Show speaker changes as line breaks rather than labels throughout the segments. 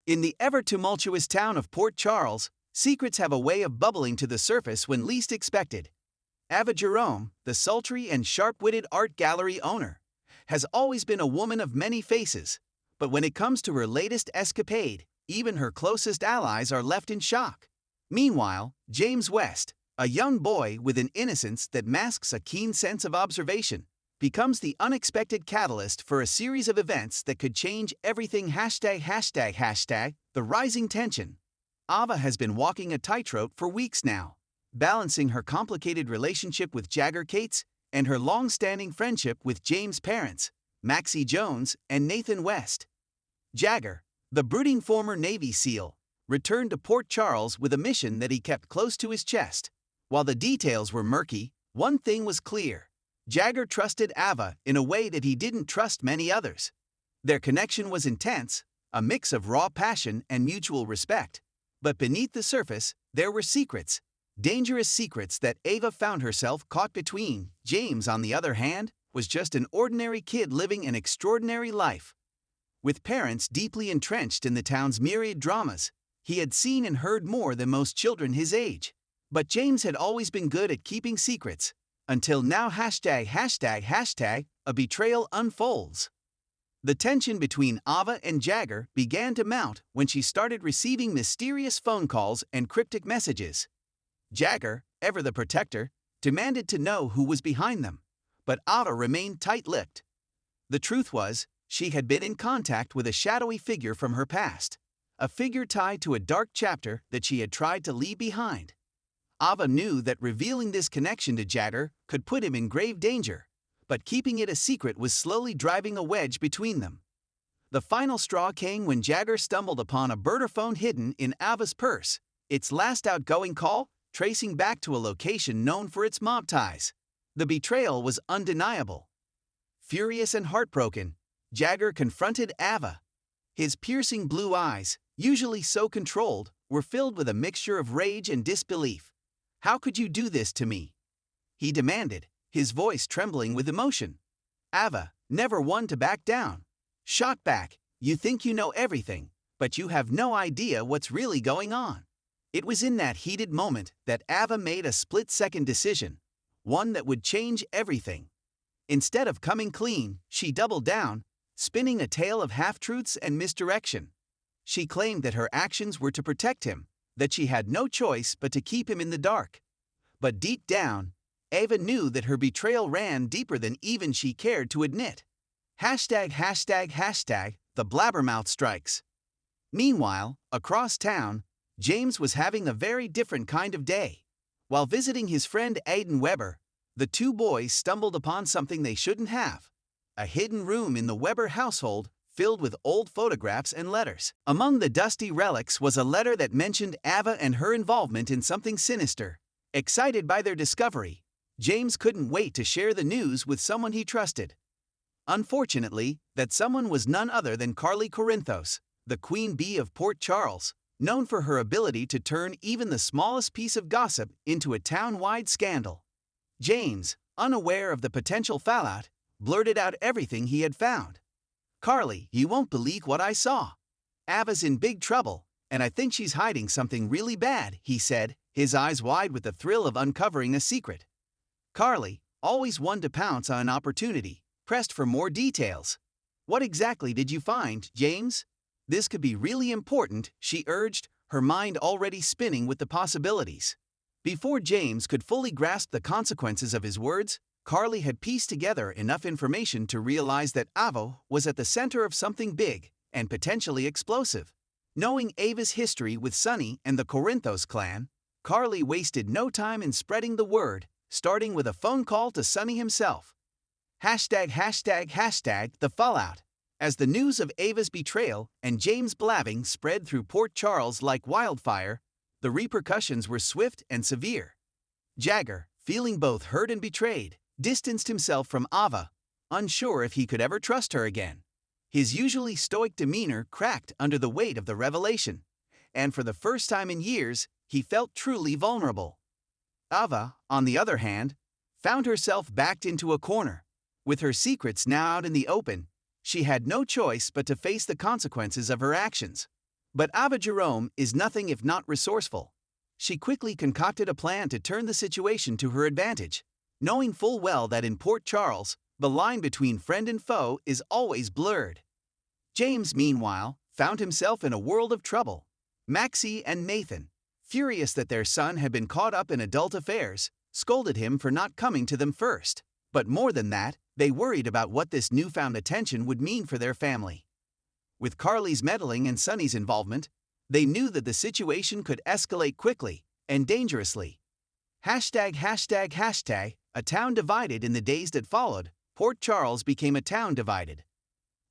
In the ever-tumultuous town of Port Charles, secrets have a way of bubbling to the surface when least expected. Ava Jerome, the sultry and sharp-witted art gallery owner, has always been a woman of many faces, but when it comes to her latest escapade, even her closest allies are left in shock. Meanwhile, James West, a young boy with an innocence that masks a keen sense of observation, becomes the unexpected catalyst for a series of events that could change everything. The rising tension. Ava has been walking a tightrope for weeks now, balancing her complicated relationship with Jagger Cates and her long-standing friendship with James' parents, Maxie Jones and Nathan West. Jagger, the brooding former Navy SEAL, returned to Port Charles with a mission that he kept close to his chest. While the details were murky, one thing was clear. Jagger trusted Ava in a way that he didn't trust many others. Their connection was intense, a mix of raw passion and mutual respect. But beneath the surface, there were secrets, dangerous secrets that Ava found herself caught between. James, on the other hand, was just an ordinary kid living an extraordinary life. With parents deeply entrenched in the town's myriad dramas, he had seen and heard more than most children his age. But James had always been good at keeping secrets. Until now, a betrayal unfolds. The tension between Ava and Jagger began to mount when she started receiving mysterious phone calls and cryptic messages. Jagger, ever the protector, demanded to know who was behind them, but Ava remained tight-lipped. The truth was, she had been in contact with a shadowy figure from her past, a figure tied to a dark chapter that she had tried to leave behind. Ava knew that revealing this connection to Jagger could put him in grave danger, but keeping it a secret was slowly driving a wedge between them. The final straw came when Jagger stumbled upon a burner phone hidden in Ava's purse, its last outgoing call tracing back to a location known for its mob ties. The betrayal was undeniable. Furious and heartbroken, Jagger confronted Ava. His piercing blue eyes, usually so controlled, were filled with a mixture of rage and disbelief. "How could you do this to me?" he demanded, his voice trembling with emotion. Ava, never one to back down, shot back, "You think you know everything, but you have no idea what's really going on." It was in that heated moment that Ava made a split-second decision, one that would change everything. Instead of coming clean, she doubled down, spinning a tale of half-truths and misdirection. She claimed that her actions were to protect him, that she had no choice but to keep him in the dark. But deep down, Ava knew that her betrayal ran deeper than even she cared to admit. The blabbermouth strikes. Meanwhile, across town, James was having a very different kind of day. While visiting his friend Aidan Weber, the two boys stumbled upon something they shouldn't have. A hidden room in the Weber household filled with old photographs and letters. Among the dusty relics was a letter that mentioned Ava and her involvement in something sinister. Excited by their discovery, James couldn't wait to share the news with someone he trusted. Unfortunately, that someone was none other than Carly Corinthos, the queen bee of Port Charles, known for her ability to turn even the smallest piece of gossip into a town-wide scandal. James, unaware of the potential fallout, blurted out everything he had found. "Carly, you won't believe what I saw. Ava's in big trouble, and I think she's hiding something really bad," he said, his eyes wide with the thrill of uncovering a secret. Carly, always one to pounce on an opportunity, pressed for more details. "What exactly did you find, James? This could be really important," she urged, her mind already spinning with the possibilities. Before James could fully grasp the consequences of his words, Carly had pieced together enough information to realize that Ava was at the center of something big and potentially explosive. Knowing Ava's history with Sonny and the Corinthos clan, Carly wasted no time in spreading the word, starting with a phone call to Sonny himself. The fallout. As the news of Ava's betrayal and James' blabbing spread through Port Charles like wildfire, the repercussions were swift and severe. Jagger, feeling both hurt and betrayed, distanced himself from Ava, unsure if he could ever trust her again. His usually stoic demeanor cracked under the weight of the revelation, and for the first time in years, he felt truly vulnerable. Ava, on the other hand, found herself backed into a corner. With her secrets now out in the open, she had no choice but to face the consequences of her actions. But Ava Jerome is nothing if not resourceful. She quickly concocted a plan to turn the situation to her advantage, knowing full well that in Port Charles, the line between friend and foe is always blurred. James, meanwhile, found himself in a world of trouble. Maxie and Nathan, furious that their son had been caught up in adult affairs, scolded him for not coming to them first. But more than that, they worried about what this newfound attention would mean for their family. With Carly's meddling and Sonny's involvement, they knew that the situation could escalate quickly and dangerously. ###, a town divided. In the days that followed, Port Charles became a town divided.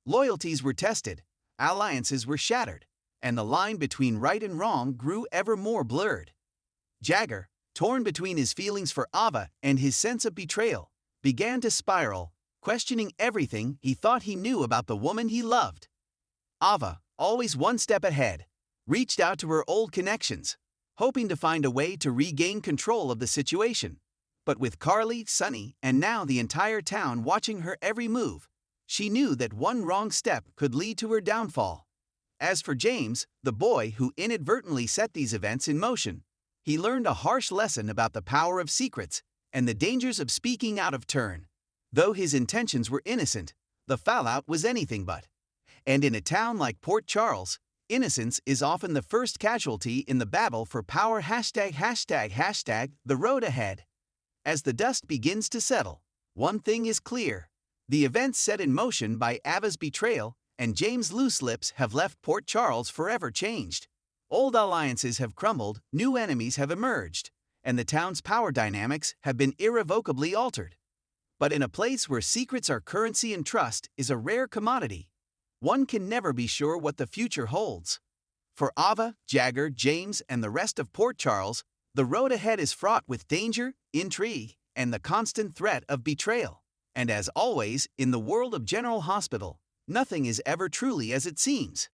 Loyalties were tested, alliances were shattered, and the line between right and wrong grew ever more blurred. Jagger, torn between his feelings for Ava and his sense of betrayal, began to spiral, questioning everything he thought he knew about the woman he loved. Ava, always one step ahead, reached out to her old connections, hoping to find a way to regain control of the situation. But with Carly, Sonny, and now the entire town watching her every move, she knew that one wrong step could lead to her downfall. As for James, the boy who inadvertently set these events in motion, he learned a harsh lesson about the power of secrets and the dangers of speaking out of turn. Though his intentions were innocent, the fallout was anything but. And in a town like Port Charles, innocence is often the first casualty in the battle for power. ###, the road ahead. As the dust begins to settle, one thing is clear. The events set in motion by Ava's betrayal and James' loose lips have left Port Charles forever changed. Old alliances have crumbled, new enemies have emerged, and the town's power dynamics have been irrevocably altered. But in a place where secrets are currency and trust is a rare commodity, one can never be sure what the future holds. For Ava, Jagger, James, and the rest of Port Charles, the road ahead is fraught with danger, intrigue, and the constant threat of betrayal. And as always, in the world of General Hospital, nothing is ever truly as it seems.